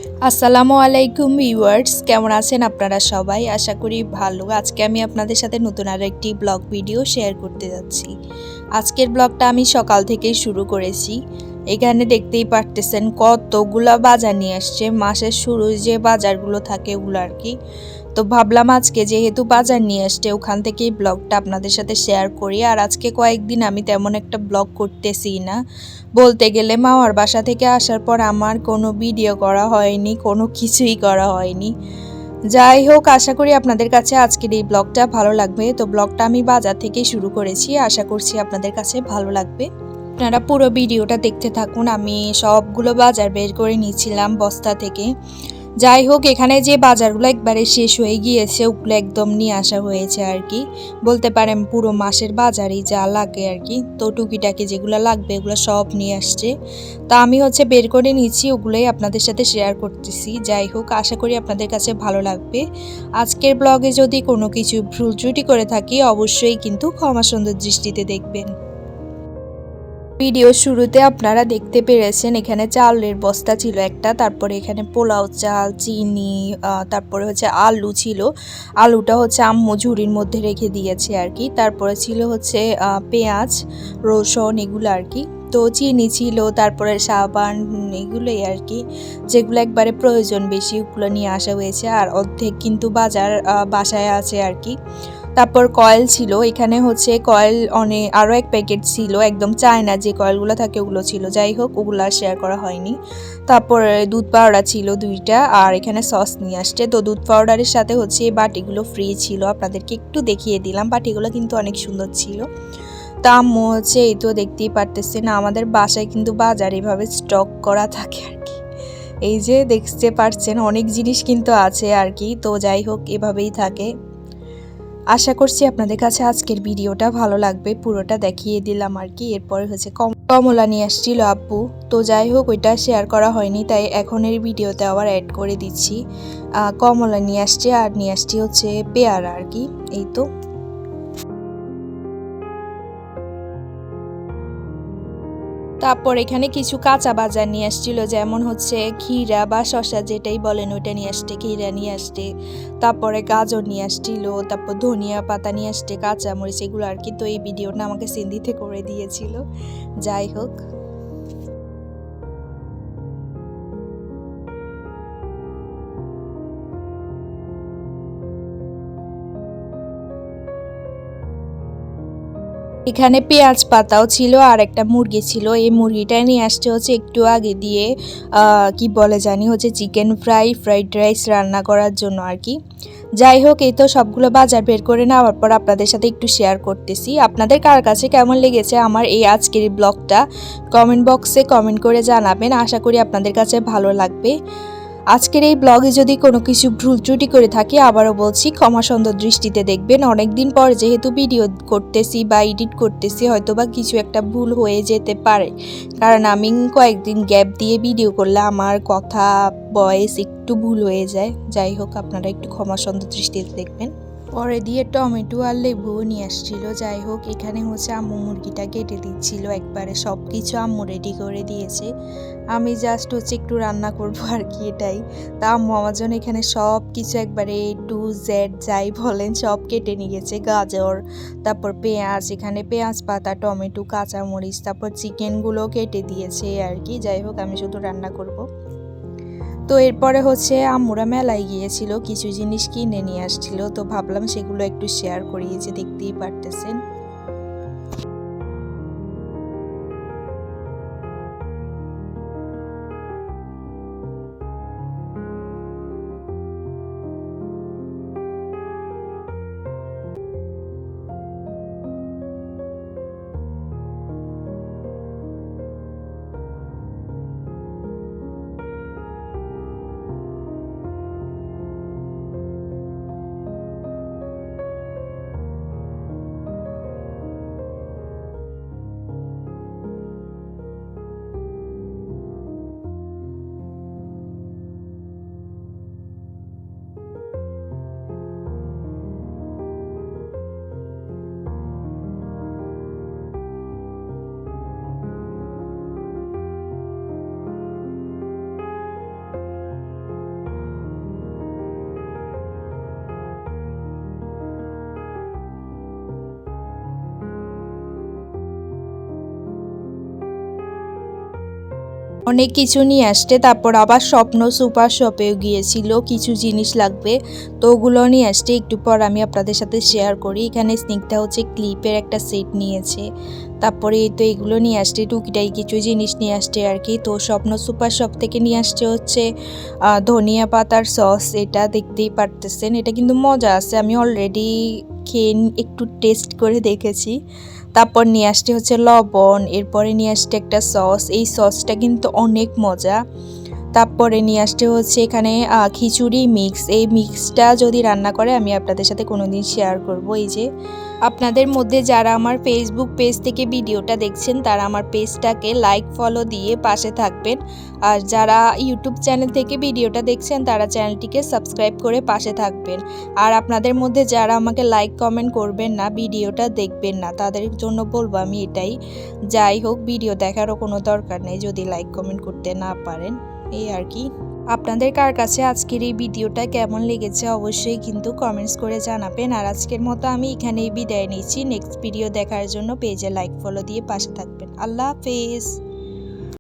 আসসালামু আলাইকুম ভিউয়ার্স, কেমন আছেন আপনারা সবাই? আশা করি ভালো। আজকে আমি আপনাদের সাথে নতুন আরও একটি ব্লগ ভিডিও শেয়ার করতে যাচ্ছি। আজকের ব্লগটা আমি সকাল থেকেই শুরু করেছি। এখানে দেখতেই পারতেছেন কতগুলা বাজার নিয়ে আসছে। মাসের শুরুয় যে বাজারগুলো থাকে ওগুলো আর কি। তো ভাবলাম আজকে যেহেতু বাজার নিয়ে আসছে ওখান থেকেই ব্লগটা আপনাদের সাথে শেয়ার করি। আর আজকে কয়েকদিন আমি তেমন একটা ব্লগ করতেছি না, বলতে গেলে মামার বাসা থেকে আসার পর আমার কোনো ভিডিও করা হয়নি, কোনো কিছুই করা হয়নি। যাই হোক, আশা করি আপনাদের কাছে আজকের এই ব্লগটা ভালো লাগবে। তো ব্লগটা আমি বাজার থেকেই শুরু করেছি, আশা করছি আপনাদের কাছে ভালো লাগবে। আপনারা পুরো ভিডিওটা দেখতে থাকুন। আমি সবগুলো বাজার বের করে নিয়েছিলাম বস্তা থেকে। যাই হোক, এখানে যে বাজারগুলো একবারে শেষ হয়ে গিয়েছে ওগুলো একদম নিয়ে আসা হয়েছে আর কি। বলতে পারেন পুরো মাসের বাজারই যা লাগে আর কি। তো টুকিটাকি যেগুলো লাগবে এগুলো সব নিয়ে আসছে। তা আমি বের করে নিচ্ছি, ওগুলোই আপনাদের সাথে শেয়ার করতেছি। যাই হোক, আশা করি আপনাদের কাছে ভালো লাগবে। আজকের ব্লগে যদি কোনো কিছু ভুল ত্রুটি করে থাকি অবশ্যই কিন্তু ক্ষমা সুন্দর দৃষ্টিতে দেখবেন। ভিডিও শুরুতে আপনারা দেখতে পেরেছেন এখানে চালের বস্তা ছিল একটা, তারপরে এখানে পোলাও চাল, চিনি, তারপরে আলু ছিল। আলুটা আম্মু ঝুড়ির মধ্যে রেখে দিয়েছে আর কি। তারপরে ছিল পেঁয়াজ, রসুন এগুলো আর কি। তো চিনি ছিল, তারপরে সাবান, এগুলোই আর কি যেগুলো একবারে প্রয়োজন বেশি ওগুলো নিয়ে আসা হয়েছে। আর অর্ধেক কিন্তু বাজার বাসায় আছে আর কি। তারপর কয়েল ছিল, এখানে কয়েল অনেক, আরও এক প্যাকেট ছিল একদম চায়না যে কয়েলগুলো থাকে ওগুলো ছিল। যাই হোক, ওগুলো শেয়ার করা হয়নি। তারপর দুধ পাউডার ছিল 2টা, আর এখানে সস নিয়ে আসছে। তো দুধ পাউডারের সাথে এই বাটিগুলো ফ্রি ছিল, আপনাদেরকে একটু দেখিয়ে দিলাম। বাটিগুলো কিন্তু অনেক সুন্দর ছিল। তা আম্মু এই তো দেখতেই পারতেছে না, আমাদের বাসায় কিন্তু বাজার এভাবে স্টক করা থাকে আর কি। এই যে দেখতে পারছেন অনেক জিনিস কিন্তু আছে আর কি। তো যাই হোক, এভাবেই থাকে। আশা করছি আপনাদের কাছে আজকের ভিডিওটা ভালো লাগবে, পুরোটা দেখিয়ে দিলাম আর কি। এরপরে কমলা নিয়ে আসছিল আব্বু। তো যাই হোক, ওইটা শেয়ার করা হয়নি, তাই এখন এই ভিডিওতে আবার অ্যাড করে দিচ্ছি। কমলা নিয়ে আসছে, আর নিয়ে আসছি পেয়ারা আর কি। এই তো। তারপর এখানে কিছু কাঁচা বাজার নিয়ে আসছিল, যেমন ক্ষীরা বা শসা যেটাই বলেন ওইটা নিয়ে আসছে, ক্ষীরা নিয়ে আসছে। তারপরে গাজর নিয়ে আসছিল, তারপর ধনিয়া পাতা নিয়ে আসছে, কাঁচামরিচ এগুলো আর কি। তো এই ভিডিওটা আমাকে সিন্ধিতে করে দিয়েছিল। যাই হোক, এখানে পেঁয়াজ পাতাও ছিল, আর একটা মুরগি ছিল। এই মুরগিটা নিয়ে আসছে একটু আগে দিয়ে কি বলে জানি চিকেন ফ্রাইড রাইস রান্না করার জন্য আর কি। যাই হোক, এই তো সবগুলো বাজার বের করে নেওয়ার পর আপনাদের সাথে একটু শেয়ার করতেছি। আপনাদের কার কাছে কেমন লেগেছে আমার এই আজকের ব্লগটা কমেন্ট বক্সে কমেন্ট করে জানাবেন। আশা করি আপনাদের কাছে ভালো লাগবে। আজকের এই ব্লগে যদি কোনো কিছু ভুল ত্রুটি করে থাকি আবারও বলছি ক্ষমা সুন্দর দৃষ্টিতে দেখবেন। অনেকদিন পর যেহেতু ভিডিও করতেছি বা এডিট করতেছি, হয়তোবা কিছু একটা ভুল হয়ে যেতে পারে, কারণ আমি কয়েকদিন গ্যাপ দিয়ে ভিডিও করলে আমার কথা ভয়েস একটু ভুল হয়ে যায়। যাই হোক, আপনারা একটু ক্ষমা সুন্দর দৃষ্টিতে দেখবেন। পরে দিয়ে টমেটো আর লেবু নিয়ে আসছিল। যাই হোক, এখানে আম্মু মুরগিটা কেটে দিচ্ছিল, একবারে সব কিছু আম্মু রেডি করে দিয়েছে। আমি জাস্ট একটু রান্না করবো আর কি, এটাই। তা আম্মু আমার জন্য এখানে সব কিছু একবারে A to Z যাই বলেন সব কেটে নিয়ে গেছে। গাজর, তারপর পেঁয়াজ, এখানে পেঁয়াজ পাতা, টমেটো, কাঁচামরিচ, তারপর চিকেনগুলো কেটে দিয়েছে আর কি। যাই হোক, আমি শুধু রান্না করব। তো এরপরে আম্মুরা মেলায় গিয়েছিল, কিছু জিনিস কিনে নিয়ে আসছিল। তো ভাবলাম সেগুলো একটু শেয়ার করি, যে দেখতেই পারতেছেন। অনেক কিছু নিয়ে আসতে। তারপর আবার স্বপ্ন সুপার শপেও গিয়েছিল, কিছু জিনিস লাগবে তো ওগুলো নিয়ে আসতে। একটু পর আমি আপনাদের সাথে শেয়ার করি। এখানে স্নিগ্ধা হচ্ছে ক্লিপের একটা সেট নিয়েছে। তারপরে এই তো এগুলো নিয়ে আসতে, টুকিটাই কিছু জিনিস নিয়ে আসতে আর কি। তো স্বপ্ন সুপার শপ থেকে নিয়ে আসতে হচ্ছে ধনিয়া পাতার সস। এটা দেখতেই পারতেছেন, এটা কিন্তু মজা আছে, আমি অলরেডি খেয়ে একটু টেস্ট করে দেখেছি। তারপর নিয়ে আসতে হচ্ছে লবণ, এরপরে নিয়ে আসতে একটা সস, এই সসটা কিন্তু অনেক মজা। তারপরে নিয়ে আসতে হচ্ছে এখানে খিচুড়ি মিক্স, এই মিক্সটা যদি রান্না করে আমি আপনাদের সাথে কোনোদিন শেয়ার করব। এই যে আপনাদের মধ্যে যারা আমার ফেসবুক পেজ থেকে ভিডিওটা দেখছেন তারা আমার পেজটাকে লাইক ফলো দিয়ে পাশে থাকবেন, আর যারা ইউটিউব চ্যানেল থেকে ভিডিওটা দেখছেন তারা চ্যানেলটিকে সাবস্ক্রাইব করে পাশে থাকবেন। আর আপনাদের মধ্যে যারা আমাকে লাইক কমেন্ট করবেন না, ভিডিওটা দেখবেন না, তাদের জন্য বলবো আমি এটাই, যাই হোক ভিডিও দেখারও কোনো দরকার নেই যদি লাইক কমেন্ট করতে না পারেন, এই আর কি। আপনাদের কার কাছে আজকের এই ভিডিওটা কেমন লেগেছে অবশ্যই কিন্তু কমেন্টস করে জানাবেন। আর আজকের মতো আমি এখানেই বিদায় নিচ্ছি। নেক্সট ভিডিও দেখার জন্য পেজে লাইক ফলো দিয়ে পাশে থাকবেন। আল্লাহ হাফেজ।